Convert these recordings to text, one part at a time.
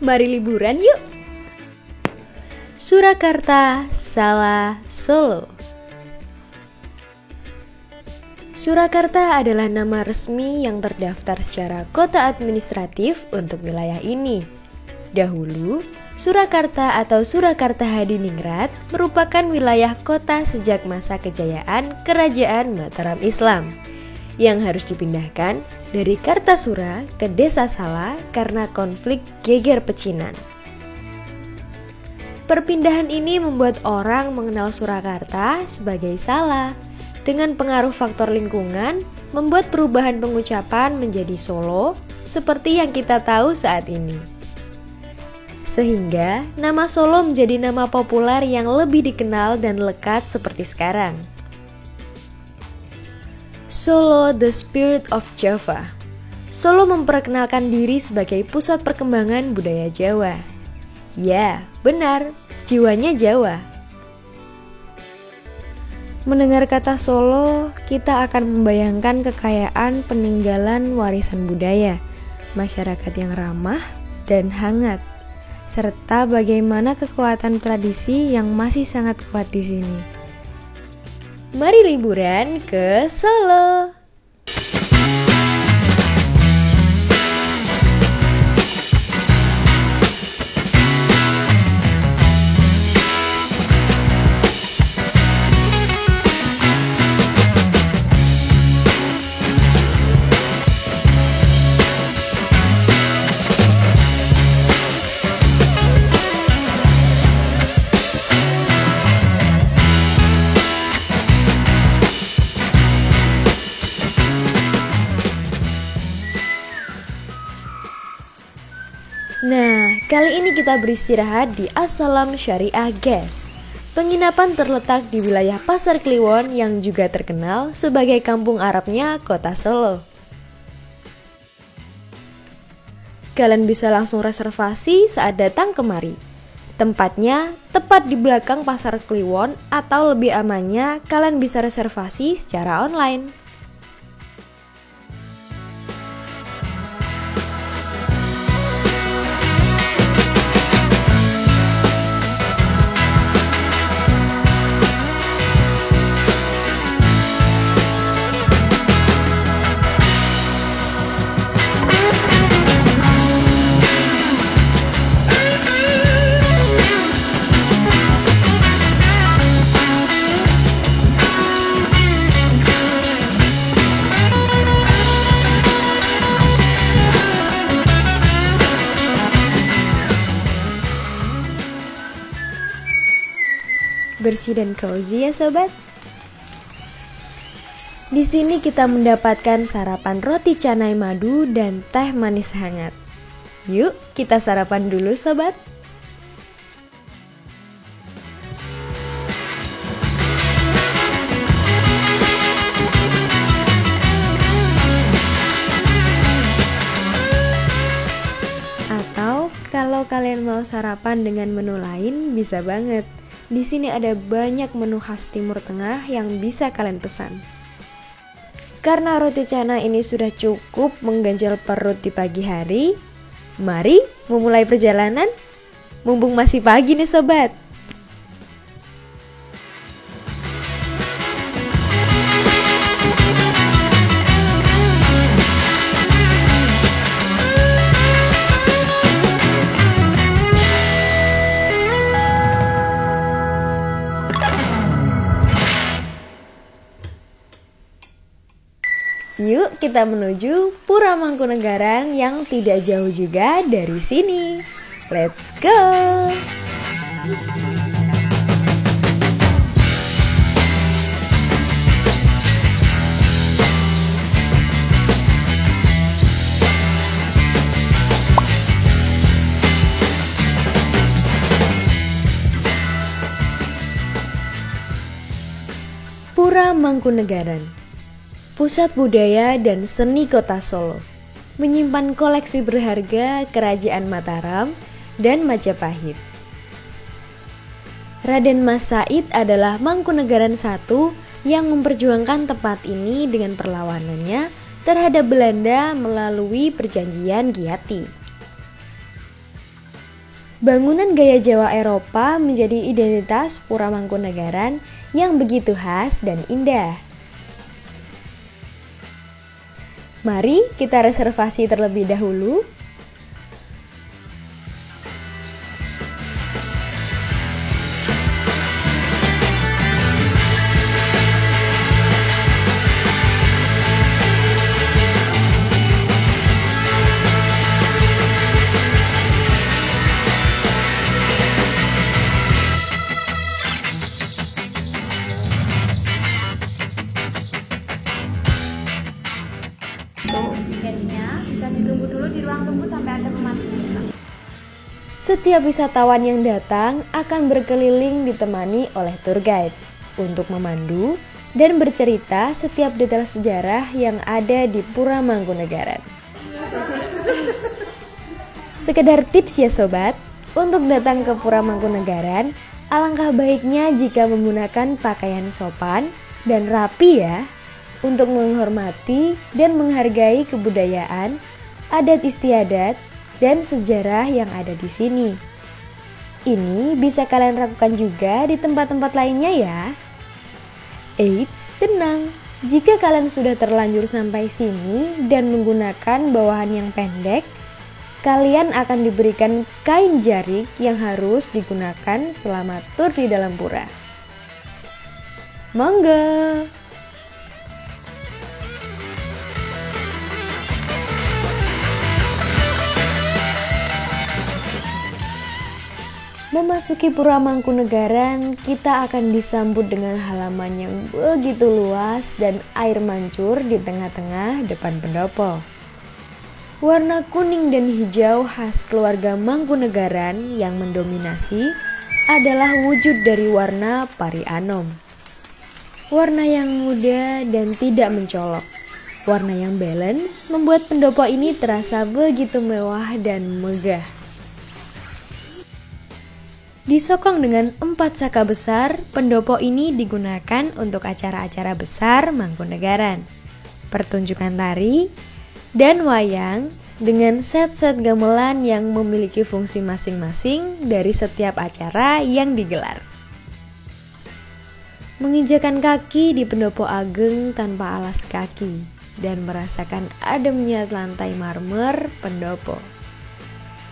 Mari liburan yuk! Surakarta, Sala, Solo. Surakarta adalah nama resmi yang terdaftar secara kota administratif untuk wilayah ini. Dahulu, Surakarta atau Surakarta Hadiningrat merupakan wilayah kota sejak masa kejayaan Kerajaan Mataram Islam yang harus dipindahkan dari Kartasura ke Desa Sala karena konflik geger pecinan. Perpindahan ini membuat orang mengenal Surakarta sebagai Sala. Dengan pengaruh faktor lingkungan, membuat perubahan pengucapan menjadi Solo seperti yang kita tahu saat ini. Sehingga nama Solo menjadi nama populer yang lebih dikenal dan lekat seperti sekarang. Solo, the Spirit of Java. Solo memperkenalkan diri sebagai pusat perkembangan budaya Jawa. Ya, benar, jiwanya Jawa. Mendengar kata Solo, kita akan membayangkan kekayaan peninggalan warisan budaya, masyarakat yang ramah dan hangat, serta bagaimana kekuatan tradisi yang masih sangat kuat di sini. Mari liburan ke Solo. Nah, kali ini kita beristirahat di As-Salam Syariah Guest. Penginapan terletak di wilayah Pasar Kliwon yang juga terkenal sebagai kampung Arabnya kota Solo. Kalian bisa langsung reservasi saat datang kemari. Tempatnya tepat di belakang Pasar Kliwon atau lebih amannya kalian bisa reservasi secara online. Bersih dan cozy ya sobat. Di sini kita mendapatkan sarapan roti canai madu dan teh manis hangat. Yuk kita sarapan dulu sobat. Atau kalau kalian mau sarapan dengan menu lain bisa banget. Di sini ada banyak menu khas Timur Tengah yang bisa kalian pesan. Karena roti canai ini sudah cukup mengganjal perut di pagi hari, mari memulai perjalanan. Mumpung masih pagi nih sobat. Yuk kita menuju Pura Mangkunegaran yang tidak jauh juga dari sini. Let's go! Pura Mangkunegaran, pusat budaya dan seni kota Solo, menyimpan koleksi berharga Kerajaan Mataram dan Majapahit. Raden Mas Said adalah Mangkunegaran I yang memperjuangkan tempat ini dengan perlawanannya terhadap Belanda melalui Perjanjian Giati. Bangunan gaya Jawa Eropa menjadi identitas Pura Mangkunegaran yang begitu khas dan indah. Mari kita reservasi terlebih dahulu. Tiketnya bisa ditunggu dulu di ruang tunggu sampai ada pemandu. Setiap wisatawan yang datang akan berkeliling ditemani oleh tour guide untuk memandu dan bercerita setiap detail sejarah yang ada di Pura Mangkunegaran. Sekedar tips ya sobat, untuk datang ke Pura Mangkunegaran, alangkah baiknya jika menggunakan pakaian sopan dan rapi ya, untuk menghormati dan menghargai kebudayaan, adat istiadat, dan sejarah yang ada di sini. Ini bisa kalian lakukan juga di tempat-tempat lainnya ya. Eits, tenang. Jika kalian sudah terlanjur sampai sini dan menggunakan bawahan yang pendek, kalian akan diberikan kain jarik yang harus digunakan selama tur di dalam pura. Monggo! Memasuki Pura Mangkunegaran, kita akan disambut dengan halaman yang begitu luas dan air mancur di tengah-tengah depan pendopo. Warna kuning dan hijau khas keluarga Mangkunegaran yang mendominasi adalah wujud dari warna pari anom. Warna yang muda dan tidak mencolok. Warna yang balance membuat pendopo ini terasa begitu mewah dan megah. Disokong dengan 4 saka besar, pendopo ini digunakan untuk acara-acara besar Mangkunegaran, pertunjukan tari, dan wayang dengan set-set gamelan yang memiliki fungsi masing-masing dari setiap acara yang digelar. Menginjakan kaki di pendopo ageng tanpa alas kaki dan merasakan ademnya lantai marmer pendopo.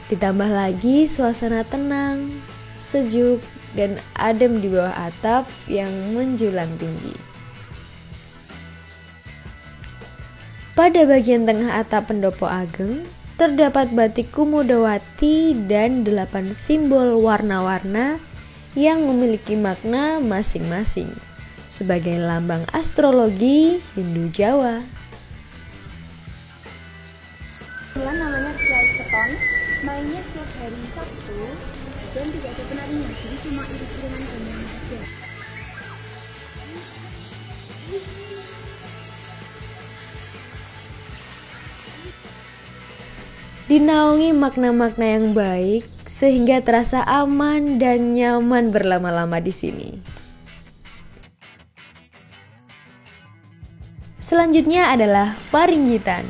Ditambah lagi suasana tenang, sejuk, dan adem di bawah atap yang menjulang tinggi. Pada bagian tengah atap pendopo ageng, terdapat batik Kumudawati dan 8 simbol warna-warna yang memiliki makna masing-masing sebagai lambang astrologi Hindu Jawa. Namanya Kiai Keton, mainnya setiap hari Sabtu dan tidak ada penarinya, jadi cuma iring-iringan gamelan saja. Dinaungi makna-makna yang baik sehingga terasa aman dan nyaman berlama-lama di sini. Selanjutnya adalah Paringgitan,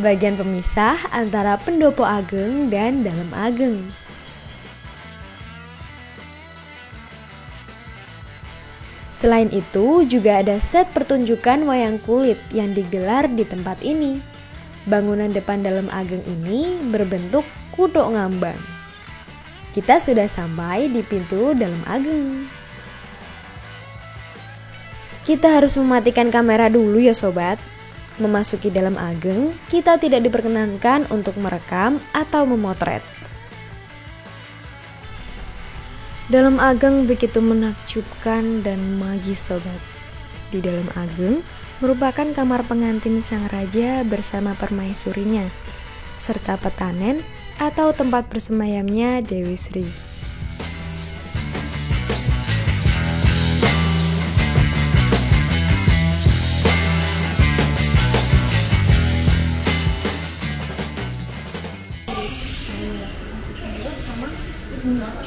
bagian pemisah antara pendopo ageng dan dalam ageng. Selain itu, juga ada set pertunjukan wayang kulit yang digelar di tempat ini. Bangunan depan dalam ageng ini berbentuk kuthuk ngambang. Kita sudah sampai di pintu dalam ageng. Kita harus mematikan kamera dulu ya sobat. Memasuki dalam ageng, kita tidak diperkenankan untuk merekam atau memotret. Dalam ageng begitu menakjubkan dan magis sobat. Di dalam ageng merupakan kamar pengantin sang raja bersama permaisurinya, serta petanen atau tempat bersemayamnya Dewi Sri.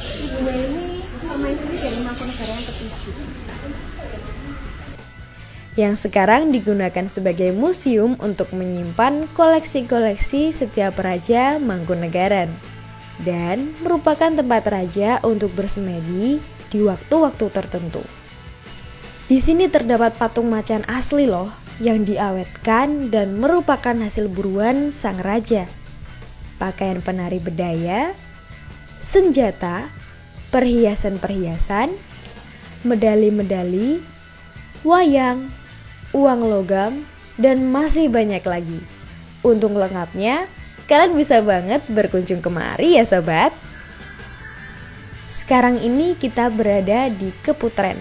Ibunya ini permaisuri dari Mangkunegaran yang ke-7. Yang sekarang digunakan sebagai museum untuk menyimpan koleksi-koleksi setiap raja Mangkunegaran. dan merupakan tempat raja untuk bersemedi di waktu-waktu tertentu. Di sini terdapat patung macan asli loh yang diawetkan dan merupakan hasil buruan sang raja. Pakaian penari bedaya, senjata, perhiasan-perhiasan, medali-medali, wayang, uang logam, dan masih banyak lagi. Untuk lengkapnya, kalian bisa banget berkunjung kemari ya sobat. Sekarang ini kita berada di Keputren,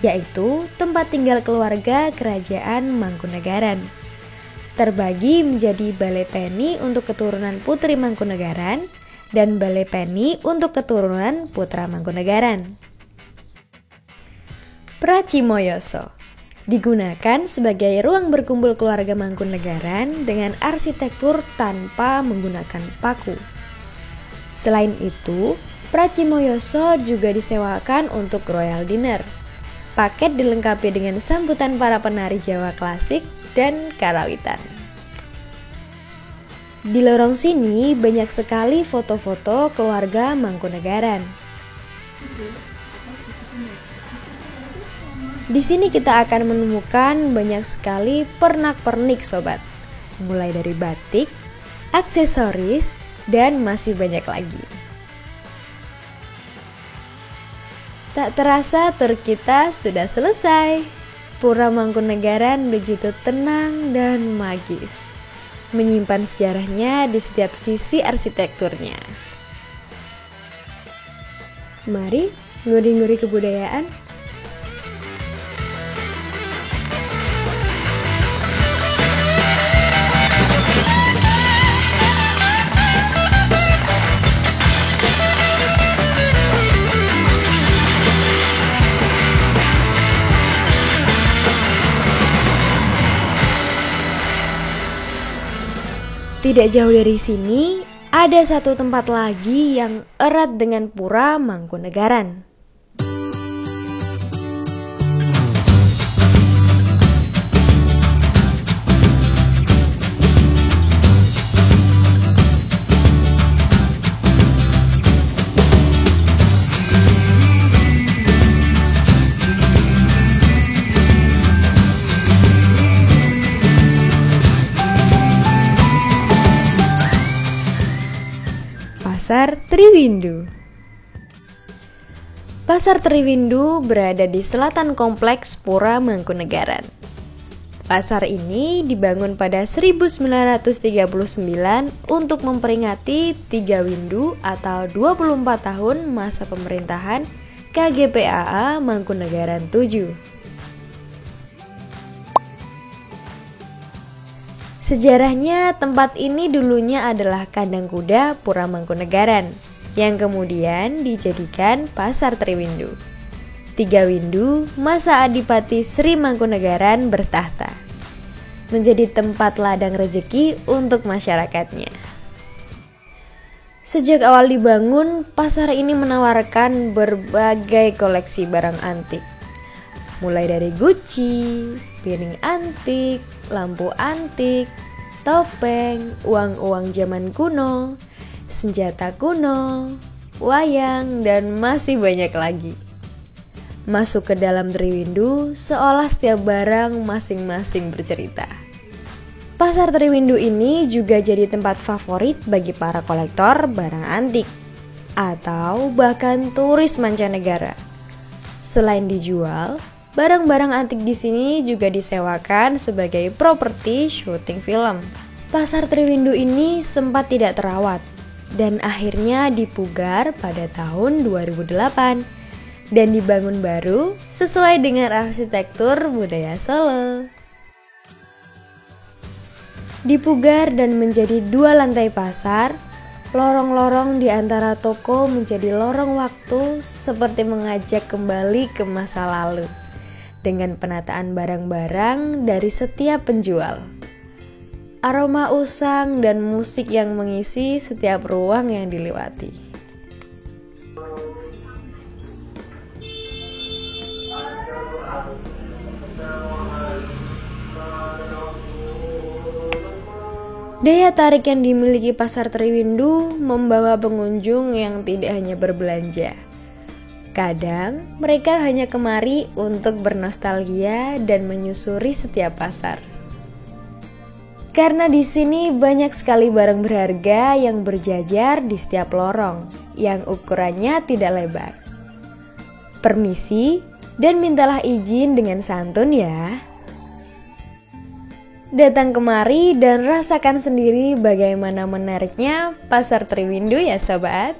yaitu tempat tinggal keluarga Kerajaan Mangkunegaran. Terbagi menjadi Balai Peni untuk keturunan Putri Mangkunegaran dan Balai Peni untuk keturunan Putra Mangkunegaran. Pracimoyoso digunakan sebagai ruang berkumpul keluarga Mangkunegaran dengan arsitektur tanpa menggunakan paku. Selain itu, Pracimoyoso juga disewakan untuk royal dinner. Paket dilengkapi dengan sambutan para penari Jawa klasik dan karawitan. Di lorong sini banyak sekali foto-foto keluarga Mangkunegaran. Di sini kita akan menemukan banyak sekali pernak-pernik sobat, mulai dari batik, aksesoris, dan masih banyak lagi. Tak terasa tur kita sudah selesai. Pura Mangkunegaran begitu tenang dan magis, menyimpan sejarahnya di setiap sisi arsitekturnya. Mari nguri-nguri kebudayaan. Tidak jauh dari sini, ada satu tempat lagi yang erat dengan Pura Mangkunegaran. Pasar Triwindu. Pasar Triwindu berada di selatan kompleks Pura Mangkunegaran. Pasar ini dibangun pada 1939 untuk memperingati 3 Windu atau 24 tahun masa pemerintahan KGPAA Mangkunegaran 7. Sejarahnya, tempat ini dulunya adalah kandang kuda Pura Mangkunegaran yang kemudian dijadikan Pasar Triwindu. 3 Windu masa Adipati Sri Mangkunegaran bertahta, menjadi tempat ladang rezeki untuk masyarakatnya. Sejak awal dibangun, pasar ini menawarkan berbagai koleksi barang antik, mulai dari Gucci, piring antik, lampu antik, topeng, uang-uang zaman kuno, senjata kuno, wayang, dan masih banyak lagi. Masuk ke dalam Triwindu seolah setiap barang masing-masing bercerita. Pasar Triwindu ini juga jadi tempat favorit bagi para kolektor barang antik atau bahkan turis mancanegara. Selain dijual, barang-barang antik di sini juga disewakan sebagai properti syuting film. Pasar Triwindu ini sempat tidak terawat dan akhirnya dipugar pada tahun 2008 dan dibangun baru sesuai dengan arsitektur budaya Solo. Dipugar dan menjadi 2 lantai pasar, lorong-lorong di antara toko menjadi lorong waktu seperti mengajak kembali ke masa lalu, dengan penataan barang-barang dari setiap penjual. Aroma usang dan musik yang mengisi setiap ruang yang dilewati. Daya tarik yang dimiliki Pasar Triwindu membawa pengunjung yang tidak hanya berbelanja. Kadang mereka hanya kemari untuk bernostalgia dan menyusuri setiap pasar. Karena di sini banyak sekali barang berharga yang berjajar di setiap lorong, yang ukurannya tidak lebar. Permisi dan mintalah izin dengan santun ya. Datang kemari dan rasakan sendiri bagaimana menariknya Pasar Triwindu ya sobat.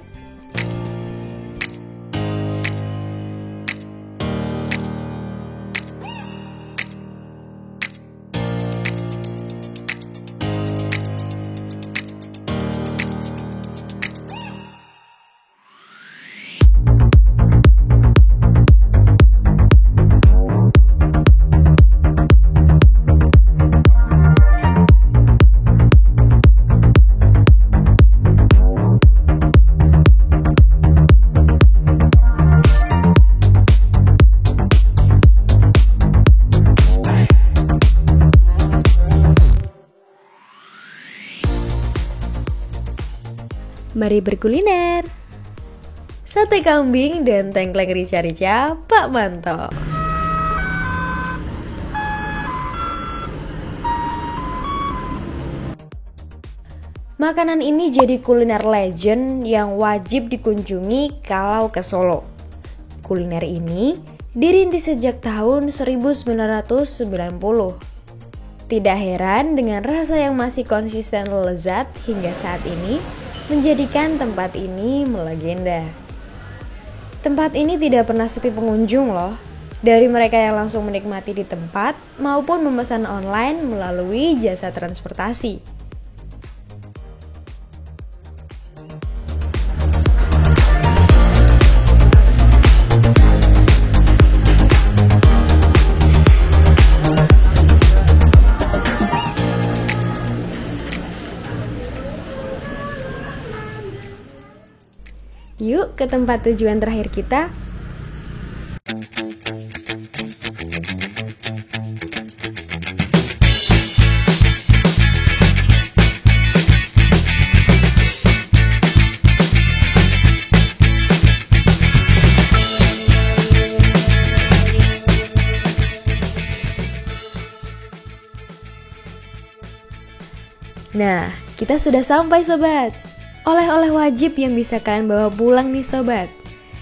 Mari berkuliner. Sate kambing dan tengkleng rica-rica Pak Manto. Makanan ini jadi kuliner legend yang wajib dikunjungi kalau ke Solo. Kuliner ini dirintis sejak tahun 1990. Tidak heran dengan rasa yang masih konsisten lezat hingga saat ini menjadikan tempat ini melegenda. Tempat ini tidak pernah sepi pengunjung loh. Dari mereka yang langsung menikmati di tempat maupun memesan online melalui jasa transportasi. Yuk ke tempat tujuan terakhir kita. Nah, kita sudah sampai sobat. Oleh-oleh wajib yang bisa kalian bawa pulang nih sobat.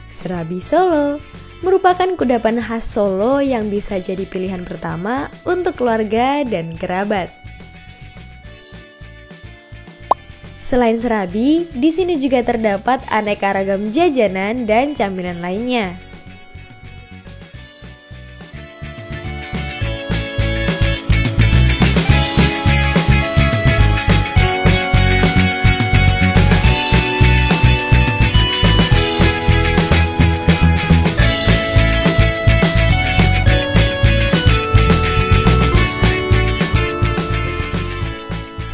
Serabi Solo merupakan kudapan khas Solo yang bisa jadi pilihan pertama untuk keluarga dan kerabat. Selain serabi, di sini juga terdapat aneka ragam jajanan dan camilan lainnya.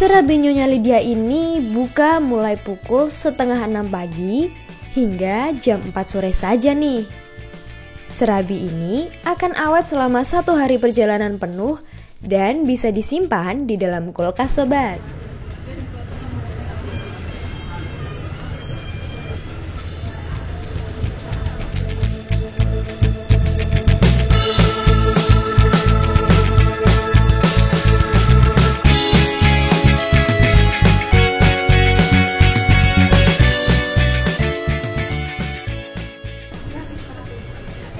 Serabi Nyonya Lydia ini buka mulai pukul 5:30 pagi hingga jam 4 sore saja nih. Serabi ini akan awet selama 1 hari perjalanan penuh dan bisa disimpan di dalam kulkas sobat.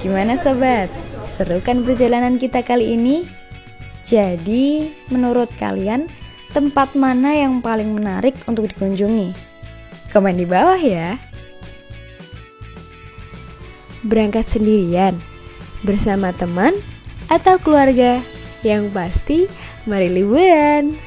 Gimana sobat? Seru kan perjalanan kita kali ini? Jadi, menurut kalian tempat mana yang paling menarik untuk dikunjungi? Komen di bawah ya. Berangkat sendirian, bersama teman, atau keluarga? Yang pasti, mari liburan.